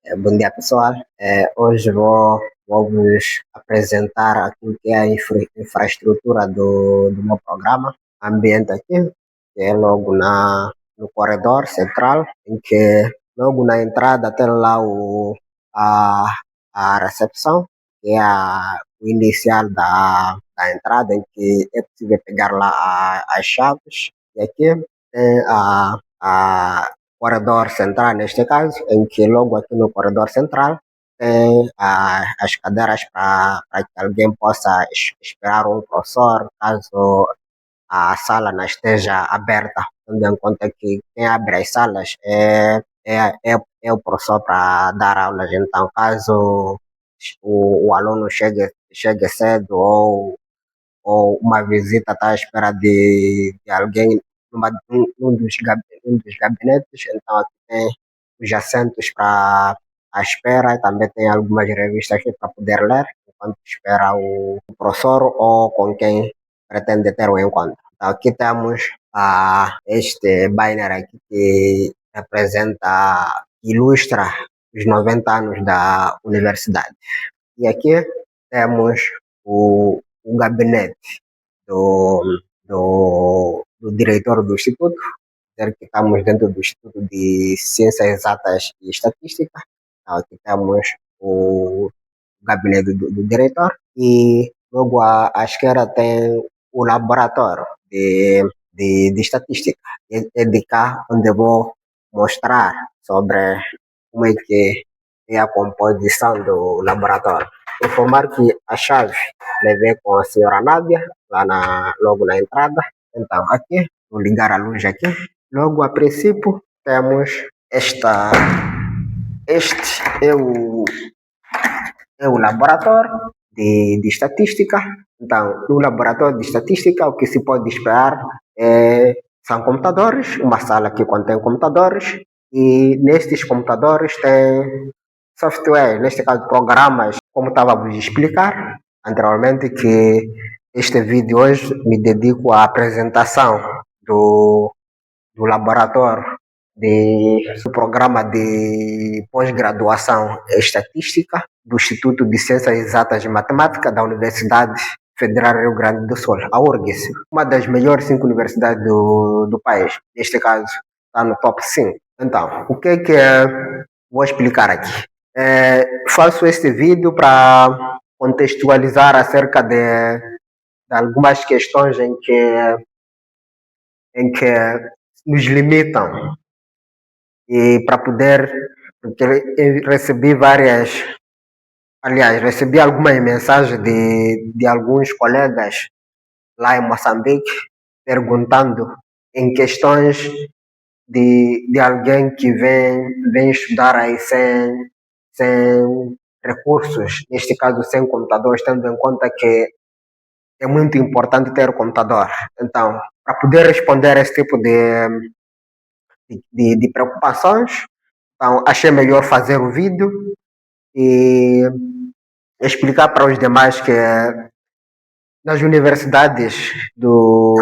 Bom dia, pessoal. Hoje vou vos apresentar aquilo que é a infraestrutura do meu programa. Ambiente aqui, que é logo no corredor central, em que logo na entrada tem lá a, a recepção, que é o inicial da entrada, em que é possível pegar lá as chaves. E aqui tem a corredor central, neste caso, em que logo aqui no corredor central tem as cadeiras para que alguém possa esperar um professor, caso a sala não esteja aberta, tendo em conta que quem abre as salas é o professor para dar aulas. Então, caso o aluno chegue cedo ou uma visita está à espera de alguém num dos gabinetes, então aqui tem os assentos para a espera e também tem algumas revistas aqui para poder ler enquanto espera o professor ou com quem pretende ter o encontro. Então, aqui temos este banner aqui que representa, ilustra os 90 anos da universidade. E aqui temos o gabinete do, do diretor do Instituto, dizer que estamos dentro do Instituto de Ciências Exatas e Estatística. Então, aqui temos o gabinete do diretor e logo à esquerda tem o laboratório de estatística. É de cá onde eu vou mostrar sobre como é que é a composição do laboratório. Informar que a chave levei com a senhora Nádia, logo na entrada. Então, aqui, vou ligar a luz aqui. Logo a princípio, temos esta. Este é o laboratório de estatística. Então, no laboratório de estatística, o que se pode esperar são computadores, uma sala que contém computadores, e nestes computadores tem software, neste caso programas, como estava a vos explicar anteriormente, que este vídeo hoje me dedico à apresentação do laboratório do programa de pós-graduação em estatística do Instituto de Ciências Exatas e Matemática da Universidade Federal do Rio Grande do Sul, a URGS, uma das melhores 5 universidades do país. Neste caso, está no top 5. Então, o que vou explicar aqui? Faço este vídeo para contextualizar acerca de algumas questões em que nos limitam e para poder, porque recebi algumas mensagens de alguns colegas lá em Moçambique perguntando em questões de alguém que vem estudar aí sem recursos, neste caso sem computadores, tendo em conta que é muito importante ter computador. Então, para poder responder a esse tipo de preocupações, então achei melhor fazer o vídeo e explicar para os demais que nas universidades do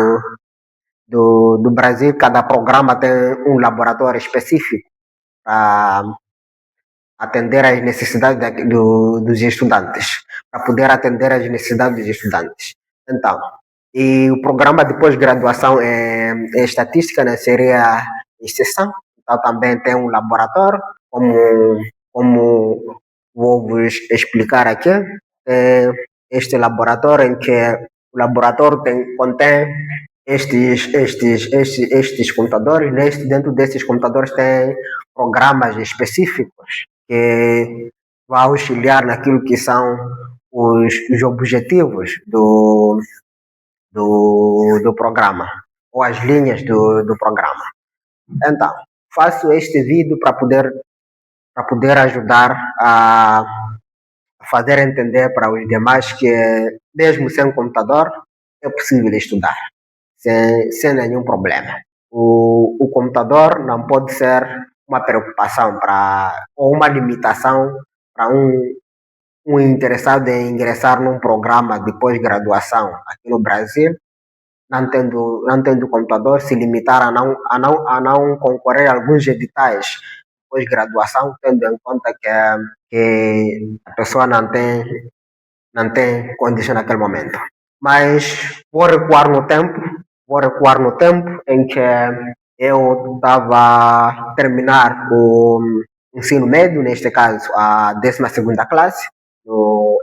Brasil, cada programa tem um laboratório específico para atender às necessidades dos estudantes, para poder atender às necessidades dos estudantes. Então, e o programa de pós-graduação em estatística, né, seria exceção. Então, também tem um laboratório, como vou vos explicar aqui. Este laboratório em que o laboratório contém estes computadores. Dentro desses computadores tem programas específicos que vão auxiliar naquilo que são os objetivos do programa, ou as linhas do programa. Então, faço este vídeo para poder ajudar a fazer entender para os demais que, mesmo sem computador, é possível estudar, sem nenhum problema. O computador não pode ser uma preocupação ou uma limitação para um interessado em ingressar num programa de pós-graduação aqui no Brasil, não tendo computador, se limitar a não concorrer a alguns editais pós-graduação, tendo em conta que a pessoa não tem condição naquele momento. Mas vou recuar no tempo em que eu estava a terminar o ensino médio, neste caso a 12ª classe,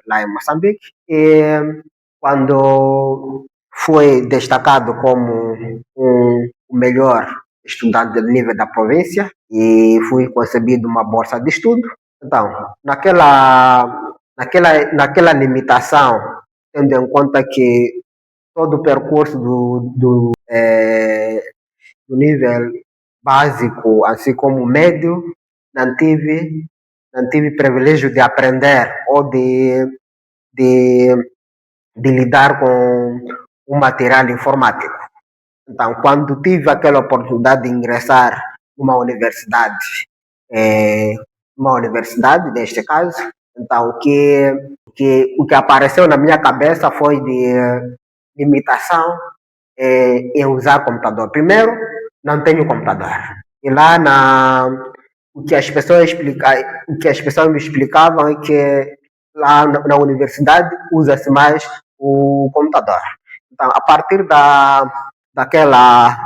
lá em Moçambique, e quando fui destacado como o melhor estudante de nível da província e fui concebido uma bolsa de estudo. Então, naquela limitação, tendo em conta que todo o percurso do nível básico, assim como médio, não tive, não tive privilégio de aprender ou de, de lidar com o material informático. Então, quando tive aquela oportunidade de ingressar numa universidade, eh, neste caso, então o que apareceu na minha cabeça foi de limitação em usar computador. Primeiro, não tenho computador. E lá o que as pessoas me explicavam é que lá na universidade usa-se mais o computador. Então, a partir daquela,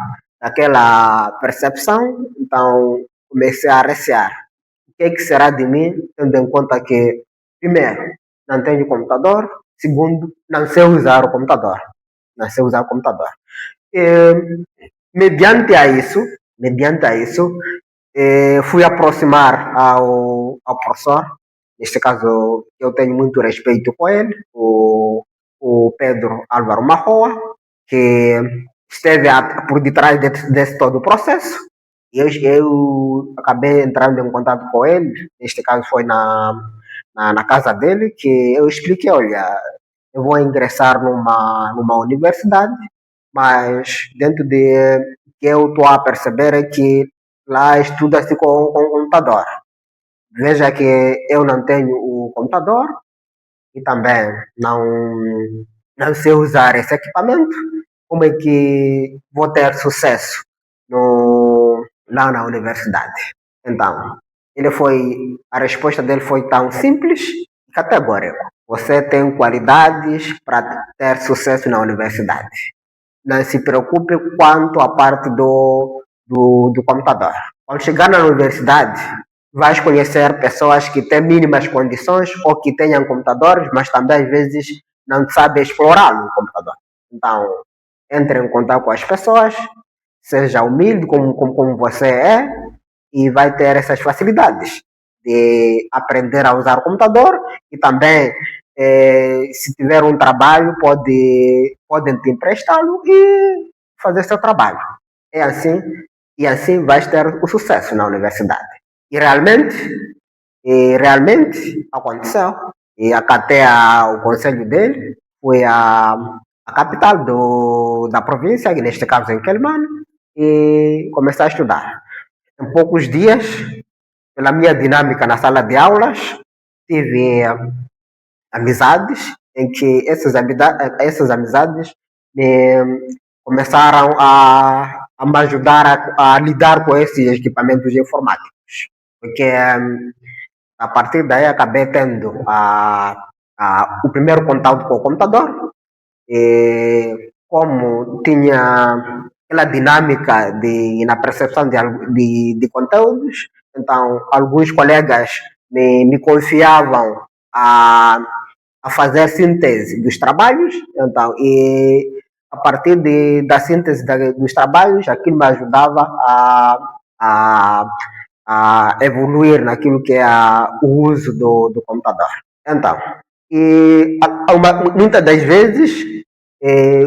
daquela percepção, então comecei a recear. O que, é que será de mim, tendo em conta que, primeiro, não tenho computador, segundo, não sei usar o computador. Não sei usar o computador. E, mediante a isso, fui aproximar ao professor. Neste caso, eu tenho muito respeito com ele, o Pedro Álvaro Marroa, que esteve por detrás desse todo o processo. E eu acabei entrando em contato com ele, neste caso foi na casa dele, que eu expliquei, olha, eu vou ingressar numa universidade, mas dentro de que eu estou a perceber é que lá estuda-se com computador. Veja que eu não tenho o computador e também não sei usar esse equipamento. Como é que vou ter sucesso lá na universidade? Então, a resposta dele foi tão simples e categórica. Você tem qualidades para ter sucesso na universidade. Não se preocupe quanto à parte do computador. Quando chegar na universidade, vais conhecer pessoas que têm mínimas condições ou que tenham computadores, mas também às vezes não sabem explorar o computador. Então, entre em contato com as pessoas, seja humilde como você é e vai ter essas facilidades de aprender a usar o computador e também se tiver um trabalho podem te emprestá-lo e fazer seu trabalho. É assim e assim vais ter o sucesso na universidade. E realmente aconteceu. E acatei o conselho dele, fui a capital da província, que neste caso é em Quelimane, e comecei a estudar. Em poucos dias, pela minha dinâmica na sala de aulas, tive amizades em que essas amizades me começaram a me ajudar a lidar com esses equipamentos informáticos. Porque a partir daí acabei tendo o primeiro contato com o computador, e como tinha aquela dinâmica na percepção de conteúdos, então alguns colegas me confiavam a fazer síntese dos trabalhos, então, e a partir da síntese dos trabalhos, aquilo me ajudava a, a evoluir naquilo que é o uso do computador. Então, muitas das vezes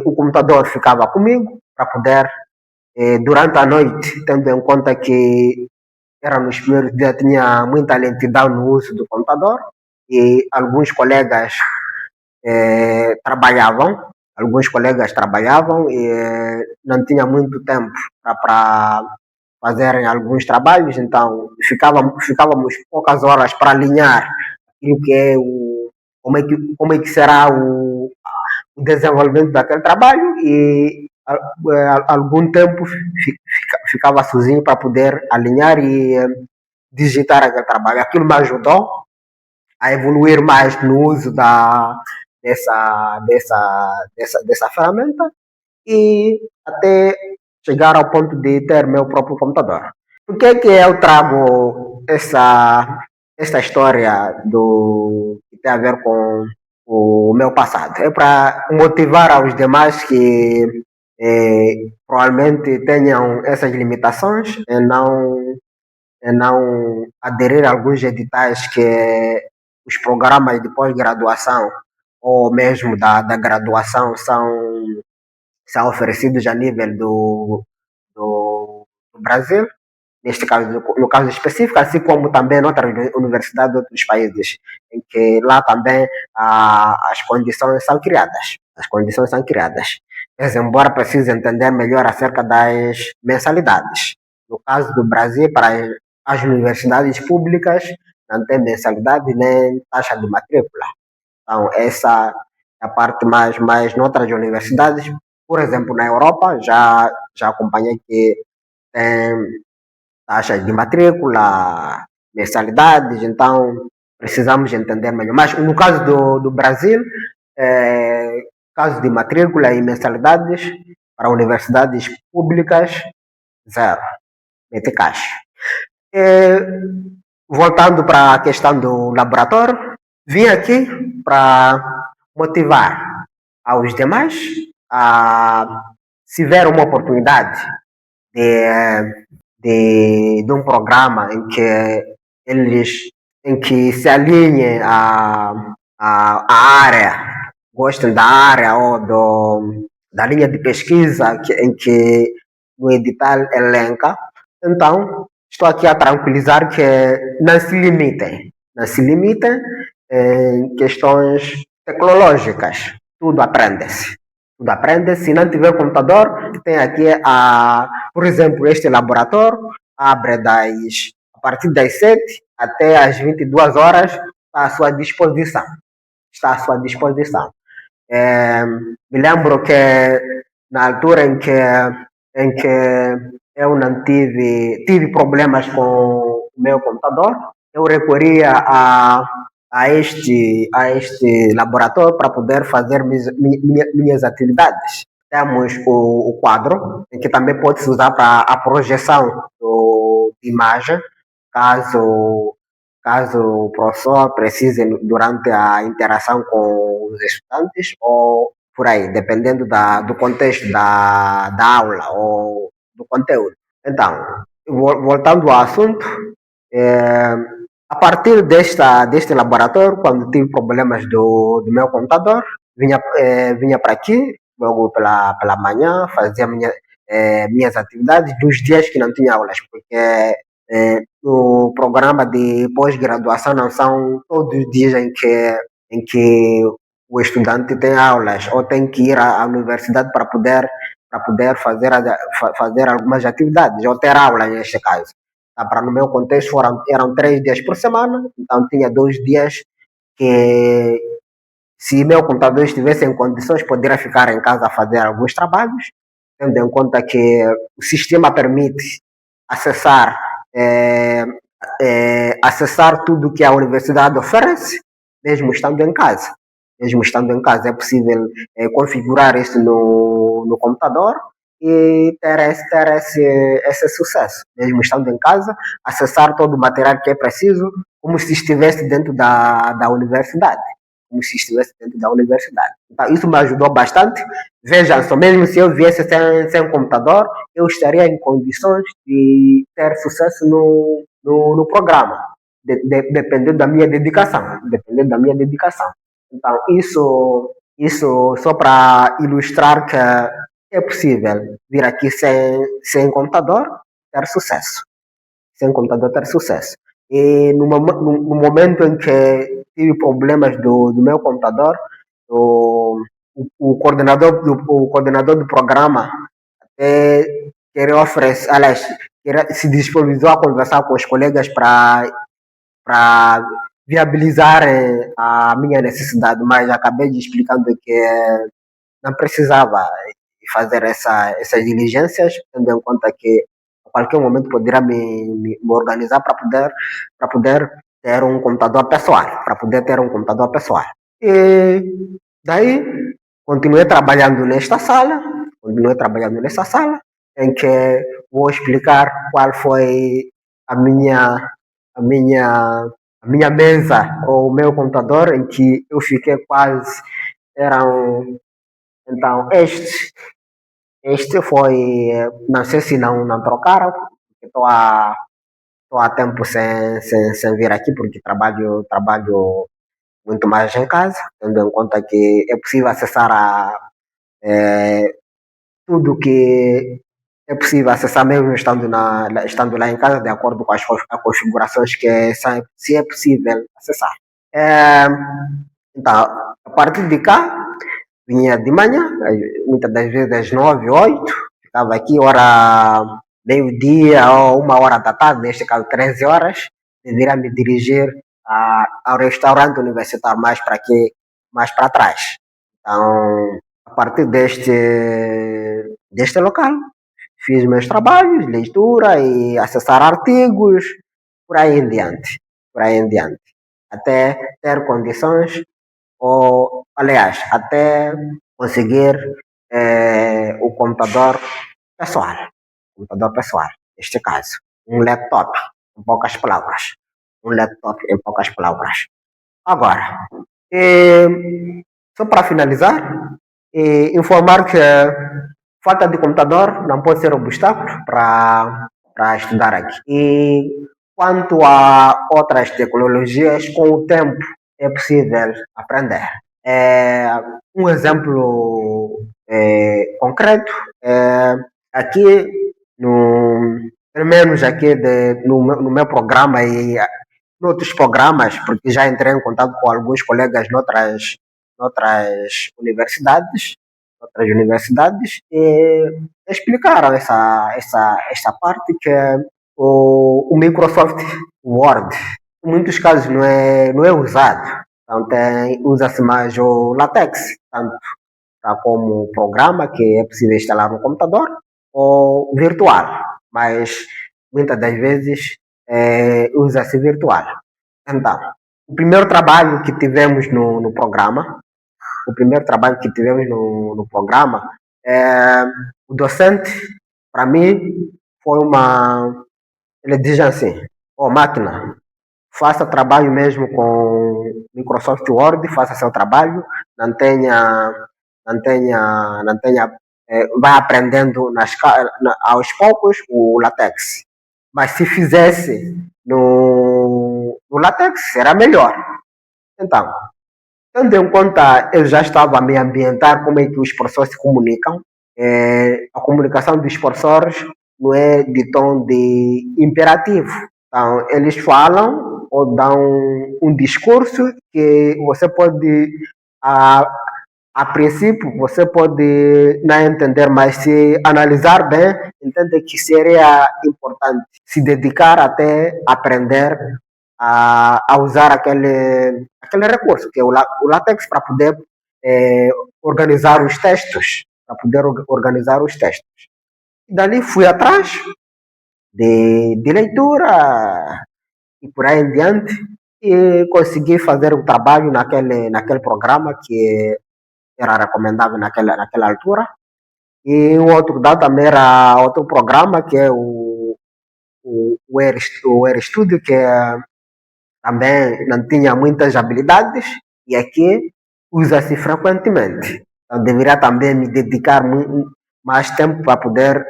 o computador ficava comigo para poder, durante a noite, tendo em conta que era nos primeiros dias, tinha muita lentidão no uso do computador e trabalhavam, alguns colegas trabalhavam e não tinha muito tempo para fazerem alguns trabalhos, então ficávamos poucas horas para alinhar aquilo que é como é que será o desenvolvimento daquele trabalho e algum tempo ficava sozinho para poder alinhar digitar aquele trabalho. Aquilo me ajudou a evoluir mais no uso dessa ferramenta e até chegar ao ponto de ter meu próprio computador. Por que eu trago essa história que tem a ver com o meu passado? É para motivar aos demais que provavelmente tenham essas limitações e não aderir a alguns editais que os programas de pós-graduação ou mesmo da graduação são oferecidos a nível do Brasil, neste caso, no caso específico, assim como também em outras universidades de outros países, em que lá também as condições são criadas. As condições são criadas. Mas, embora precise entender melhor acerca das mensalidades. No caso do Brasil, para as universidades públicas, não tem mensalidade nem taxa de matrícula. Então, essa é a parte mais noutras universidades. Por exemplo, na Europa, já acompanhei que tem taxas de matrícula, mensalidades, então precisamos entender melhor. Mas no caso do Brasil, caso de matrícula e mensalidades para universidades públicas, zero, mete caixa. Voltando para a questão do laboratório, vim aqui para motivar aos demais a, se ver uma oportunidade de, de um programa em que se alinhe a área, gostem da área ou da linha de pesquisa em que o edital elenca. Então, estou aqui a tranquilizar que não se limitem em questões tecnológicas, tudo aprende-se. Tudo aprende. Se não tiver computador, tem aqui, por exemplo, este laboratório abre a partir das 7 até às 22 horas, está à sua disposição. Está à sua disposição. Me lembro que na altura em que eu não tive problemas com o meu computador, eu recorria a este laboratório para poder fazer minhas atividades. Temos o quadro, em que também pode-se usar para a projeção de imagem, caso, caso o professor precise durante a interação com os estudantes ou por aí, dependendo do contexto da aula ou do conteúdo. Então, voltando ao assunto, é, a partir deste laboratório, quando tive problemas do meu computador, vinha para aqui, logo pela manhã, fazia minhas atividades dos dias que não tinha aulas, porque no programa de pós-graduação não são todos os dias em que o estudante tem aulas ou tem que ir à universidade para poder fazer algumas atividades, ou ter aula neste caso. Tá, para no meu contexto eram 3 dias por semana, então tinha 2 dias que, se meu computador estivesse em condições, poderia ficar em casa a fazer alguns trabalhos, tendo em conta que o sistema permite acessar, é, acessar tudo que a universidade oferece, mesmo estando em casa. Mesmo estando em casa, é possível configurar isso no computador e ter esse sucesso. Mesmo estando em casa, acessar todo o material que é preciso, como se estivesse dentro da universidade. Como se estivesse dentro da universidade. Então, isso me ajudou bastante. Vejam só, mesmo se eu viesse sem computador, eu estaria em condições de ter sucesso no programa, dependendo da minha dedicação. Dependendo da minha dedicação. Então, isso só para ilustrar que é possível vir aqui sem computador ter sucesso. Sem computador ter sucesso. E no momento em que tive problemas do meu computador, o coordenador do programa queria oferecer, aliás, se disponibilizou a conversar com os colegas para viabilizar a minha necessidade, mas acabei de explicando que não precisava fazer essas diligências, tendo em conta que a qualquer momento poderá me organizar para poder ter um computador pessoal, para poder ter um computador pessoal. E daí continuei trabalhando nesta sala, em que vou explicar qual foi a minha, a minha, a minha mesa ou o meu computador, em que eu fiquei quase, eram, então, este foi, não sei se não trocaram, porque estou há tempo sem vir aqui, porque trabalho muito mais em casa, tendo em conta que é possível acessar eh, tudo que é possível acessar mesmo estando lá em casa, de acordo com as configurações se é possível acessar. Eh, então, a partir de cá, vinha de manhã, muitas das vezes às 9, 8, ficava aqui, hora meio-dia ou 1 hora da tarde, neste caso 13 horas, deveria me dirigir ao restaurante universitário mais para trás. Então, a partir deste local, fiz meus trabalhos, leitura e acessar artigos, por aí em diante, por aí em diante, até ter condições ou, aliás, até conseguir o computador pessoal, neste caso, um laptop, em poucas palavras, um laptop em poucas palavras. Agora, só para finalizar, informar que falta de computador não pode ser obstáculo para estudar aqui. E quanto a outras tecnologias, com o tempo é possível aprender. Um exemplo concreto é aqui, pelo menos aqui no meu programa e noutros programas, porque já entrei em contato com alguns colegas noutras universidades, e explicaram essa parte que é o Microsoft Word. Em muitos casos não é usado. Então usa-se mais o LaTeX, tanto como programa que é possível instalar no computador ou virtual, mas muitas das vezes usa-se virtual. Então, o primeiro trabalho que tivemos no programa, é, o docente, para mim, foi ele diz assim, máquina, faça trabalho mesmo com Microsoft Word, faça seu trabalho, não tenha, vai aprendendo aos poucos o LaTeX. Mas se fizesse no LaTeX, será melhor. Então, tendo em conta, eu já estava a me ambientar como é que os professores se comunicam. A comunicação dos professores não é de tom de imperativo. Então, eles falam ou dão um discurso que você pode, a, a princípio, você pode não entender, mas se analisar bem, entende que seria importante se dedicar até aprender a usar aquele recurso, que é o LaTeX, para poder organizar os textos, E dali fui atrás de leitura e por aí em diante, e consegui fazer o trabalho naquele programa que era recomendável naquela altura. E o outro dado também era outro programa que é o RStudio, que também não tinha muitas habilidades e aqui usa-se frequentemente. Então deveria também me dedicar mais tempo para poder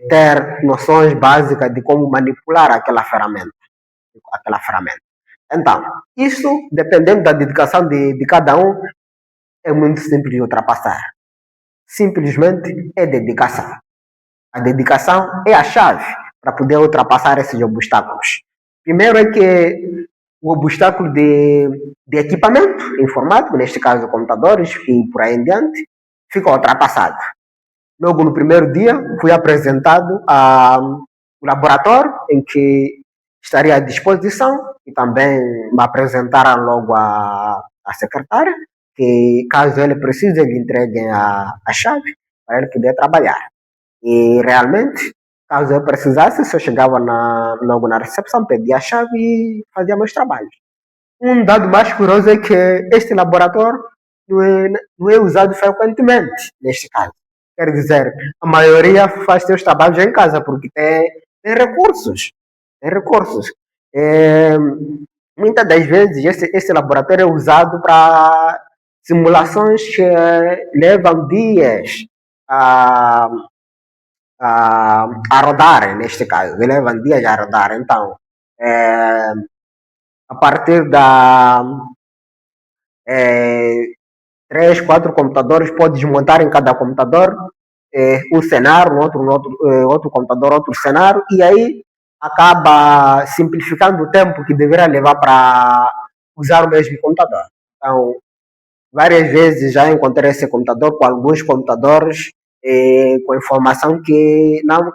ter noções básicas de como manipular aquela ferramenta. Então, isso, dependendo da dedicação de cada um, é muito simples de ultrapassar. Simplesmente é dedicação. A dedicação é a chave para poder ultrapassar esses obstáculos. Primeiro é que o obstáculo de equipamento informático, neste caso computadores e por aí em diante, fica ultrapassado. Logo no primeiro dia, fui apresentado ao laboratório em que estaria à disposição e também me apresentaram logo a secretária, que caso ele precise, lhe entreguem a chave para ele poder trabalhar. E realmente Caso eu precisasse, se eu chegava logo na recepção, pedia a chave e fazia meus trabalhos. Um dado mais curioso é que este laboratório não é usado frequentemente, neste caso. Quer dizer, a maioria faz seus trabalhos em casa, porque tem recursos. Tem recursos. É, muitas das vezes, este laboratório é usado para simulações que levam dias a, a rodar, neste caso. Levam dias a rodar. Então, é, a partir é, três, quatro computadores, pode desmontar em cada computador um cenário, outro computador, outro cenário, e aí acaba simplificando o tempo que deveria levar para usar o mesmo computador. Então, várias vezes já encontrei esse computador com alguns computadores com informação que não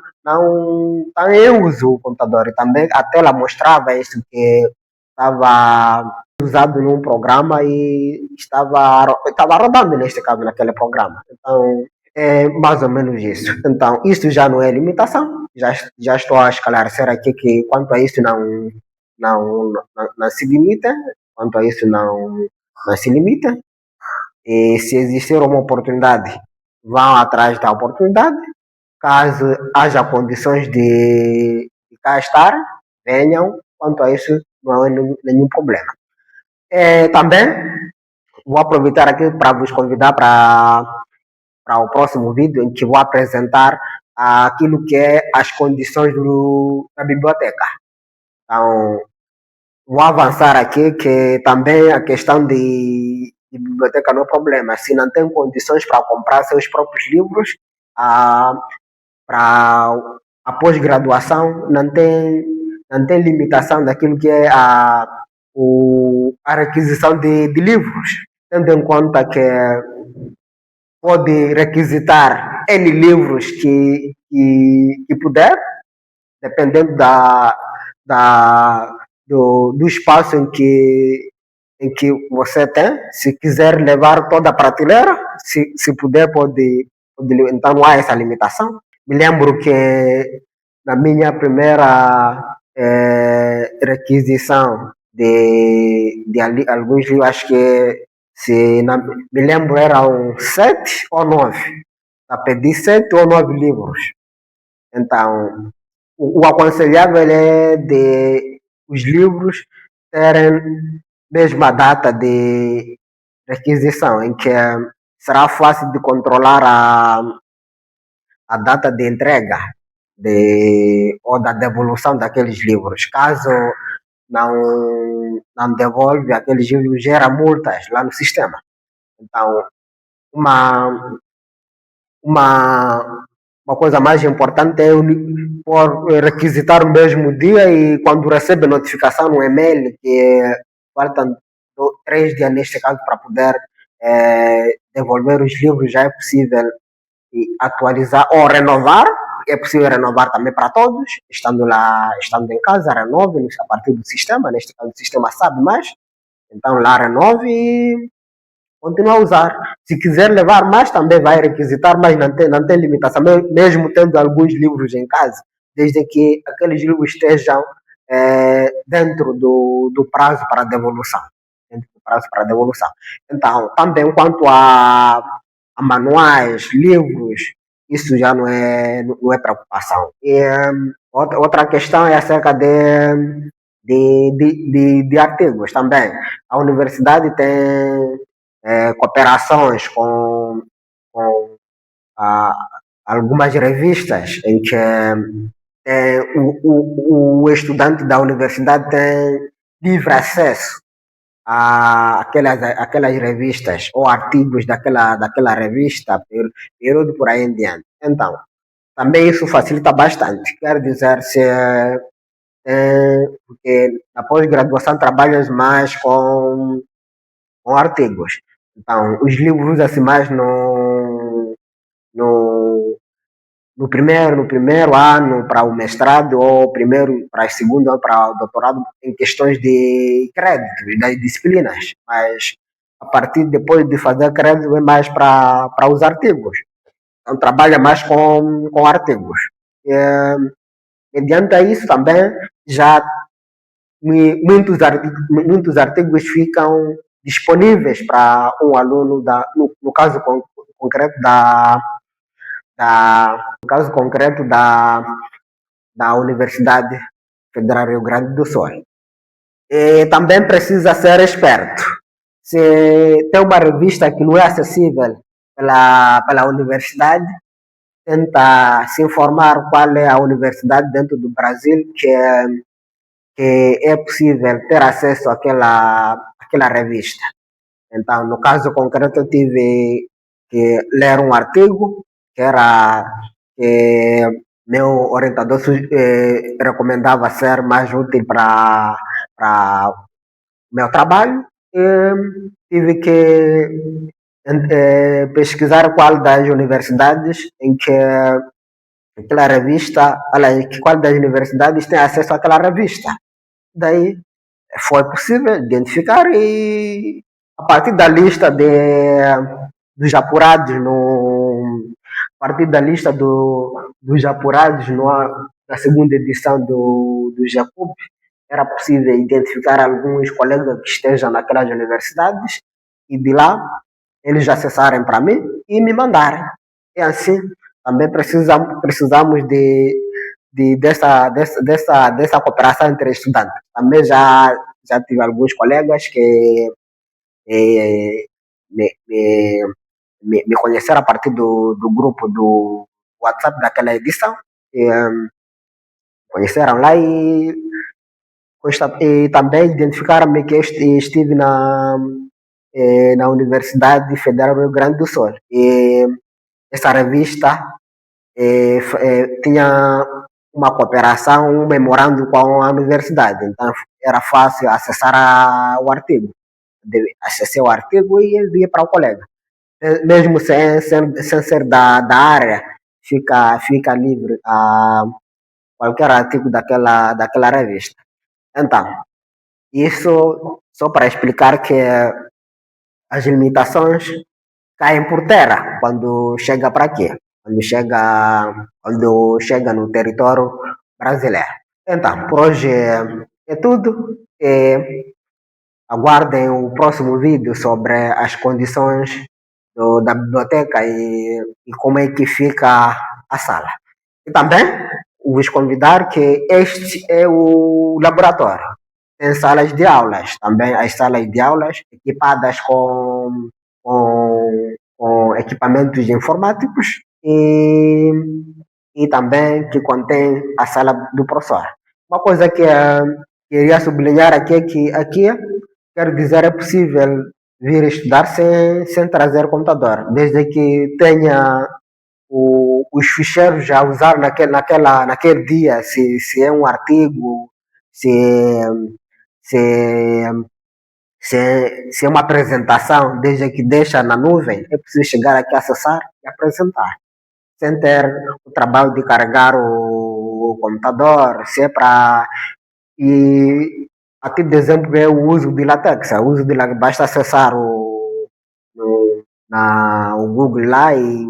está em uso o computador. E também a tela mostrava isso, que estava usado num programa e estava rodando, neste caso, naquele programa. Então, é mais ou menos isso. Então, isso já não é limitação. Já estou a esclarecer aqui que quanto a isso não se limita. Quanto a isso não se limita. E se existir uma oportunidade, vão atrás da oportunidade. Caso haja condições de cá estar, venham. Quanto a isso, não há nenhum problema. Também vou aproveitar aqui para vos convidar para o próximo vídeo em que vou apresentar aquilo que é as condições da biblioteca. Então, vou avançar aqui que também a questão de biblioteca não é problema. Se não tem condições para comprar seus próprios livros, para a pós-graduação não tem limitação daquilo que é a requisição de livros, tendo em conta que pode requisitar N livros que puder, dependendo do espaço em que você tem. Se quiser levar toda a prateleira, se puder, pode. Então não há essa limitação. Me lembro que na minha primeira requisição de alguns livros, acho que se não, me lembro eram 7 ou 9. A pedir 7 ou 9 livros. Então, o aconselhável é de os livros terem mesma data de requisição, em que será fácil de controlar a data de entrega ou da devolução daqueles livros. Caso não devolve aqueles livros, gera multas lá no sistema. Então, uma, uma, uma coisa mais importante é requisitar no mesmo dia, e quando recebe notificação no e-mail que faltam 3 dias, neste caso, para poder devolver os livros, já é possível atualizar ou renovar. É possível renovar também para todos, estando em casa, renove a partir do sistema. Neste caso, o sistema sabe mais, então lá renove e continua a usar. Se quiser levar mais, também vai requisitar, mas não tem limitação, mesmo tendo alguns livros em casa, desde que aqueles livros estejam dentro do prazo para devolução. Dentro do prazo para devolução. Então, também quanto a manuais, livros, isso já não é preocupação. E outra questão é acerca de artigos também. A universidade tem cooperações com ah, algumas revistas em que o estudante da universidade tem livre acesso àquelas revistas ou artigos daquela revista, período por aí em diante. Então, também isso facilita bastante. Quer dizer, porque na pós-graduação trabalhas mais com artigos. Então, os livros usam-se mais no, no primeiro ano para o mestrado, ou primeiro para o segundo ano para o doutorado, em questões de crédito e das disciplinas. Mas a partir depois de fazer crédito é mais para os artigos. Então, trabalha mais com artigos. Eh, Mediante isso também já muitos artigos ficam disponíveis para um aluno no caso concreto no caso concreto da Universidade Federal Rio Grande do Sul. E também precisa ser esperto. Se tem uma revista que não é acessível pela universidade, tenta se informar qual é a universidade dentro do Brasil que é possível ter acesso àquela revista. Então, no caso concreto, eu tive que ler um artigo que era que meu orientador recomendava ser mais útil para o meu trabalho. Tive que pesquisar qual das universidades em que aquela revista, qual das universidades tem acesso àquela revista. Daí foi possível identificar e a partir da lista dos apurados a partir da lista dos apurados na segunda edição do Jacob, era possível identificar alguns colegas que estejam naquelas universidades e de lá eles acessarem para mim e me mandarem. E assim, também precisamos dessa cooperação entre estudantes. Também já tive alguns colegas que eh, me, me, me conheceram a partir do grupo do WhatsApp daquela edição. E, conheceram lá e também identificaram-me que estive na Universidade Federal do Rio Grande do Sul. E essa revista tinha uma cooperação, um memorando com a universidade, então era fácil acessar o artigo. Acessei o artigo e enviei para o colega. Mesmo sem ser da área, fica livre a qualquer artigo daquela revista. Então, isso só para explicar que as limitações caem por terra quando chega para aqui, quando chega no território brasileiro. Então, por hoje é tudo. Aguardem o próximo vídeo sobre as condições da biblioteca e como é que fica a sala. E também vos convidar que este é o laboratório. Tem salas de aulas, também as salas de aulas equipadas com equipamentos informáticos e também que contém a sala do professor. Uma coisa que queria sublinhar aqui é que aqui, quero dizer, é possível vir estudar sem trazer computador, desde que tenha os ficheiros a usar naquele dia, se é um artigo, se, se, se é uma apresentação, desde que deixa na nuvem, é preciso chegar aqui, acessar e apresentar, sem ter o trabalho de carregar o computador, se é para. E aqui de exemplo é o uso de latex. O uso de latex, basta acessar o Google lá e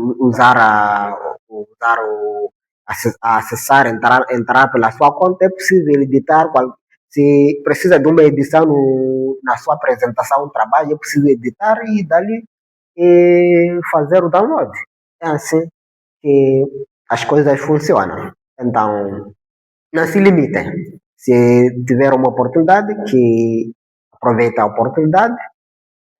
acessar, entrar pela sua conta, é possível editar. Se precisa de uma edição na sua apresentação, trabalho, é possível editar e dali fazer o download. É assim que as coisas funcionam. Então, não se limitem. Se tiver uma oportunidade, que aproveite a oportunidade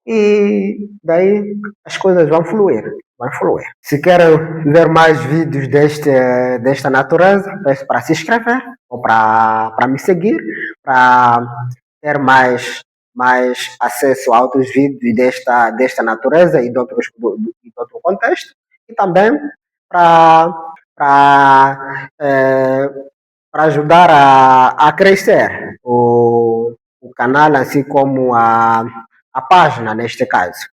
e daí as coisas vão fluir. Vão fluir. Se querem ver mais vídeos desta natureza, peço para se inscrever ou para me seguir, para ter mais acesso a outros vídeos desta natureza e de outro contexto. E também para para ajudar a crescer o canal, assim como a página, neste caso.